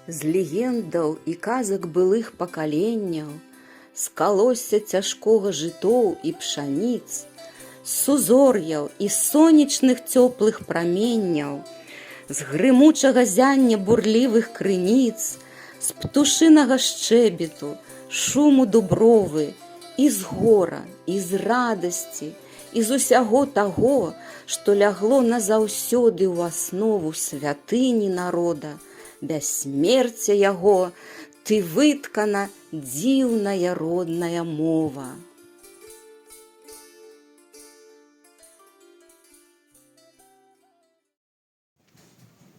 З легендаў і казак былых пакаленняў, з калосся цяжкога жытоў і пшаніц, з сузор'яў і сонечных цёплых праменняў, з грымучага зяння бурлівых крыніц, з птушынага шчэбету, шуму дубровы, і з гора, і з радасці, і з усяго таго, што лягло назаўсёды ў аснову святыні народа, бяссмерця яго, ты выткана дзіўная родная мова.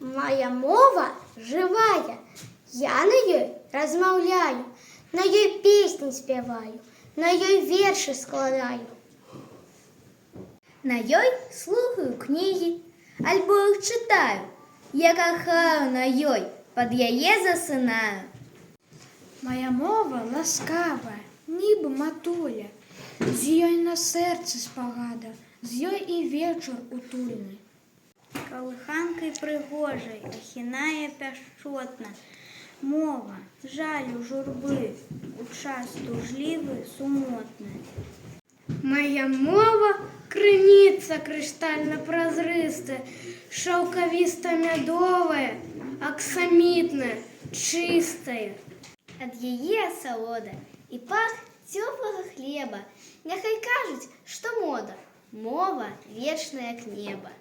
Моя мова жывая, я на ёй размаўляю, на ёй песні спяваю, на ёй вершы складаю. На ёй слухаю кнігі, альбо іх чытаю. Я кахаю на ёй, пад яе засынаю. Моя мова ласкавая, нібы матуля, з ёй на сэрцы спагада, з ёй і вечар утульны. Калыханкай прыгожай ахінае пяшчотна. Мова, жалю журбы, у час тужлівы, сумотны. Моя мова крыніца крыштальна-празрыстая, шаўкавіста-мядовая, аксамітная, чыстая. Ад яе асалода і пах цёплага хлеба. Няхай кажуць, што мода, мова вечная як неба.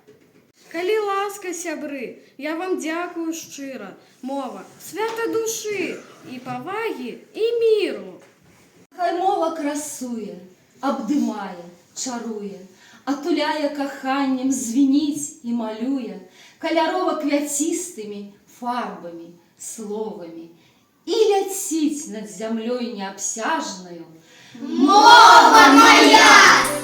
Калі ласка, сябры, я вам дзякую шчыра. Мова свята душы і павагі і міру. Хай мова красуе, абдымае, чаруе, атуляе каханнем, звініць і малюе, калярово квяцістымі фарбамі, словамі, і ляціць над зямлёй неабсяжнаю. Мова моя!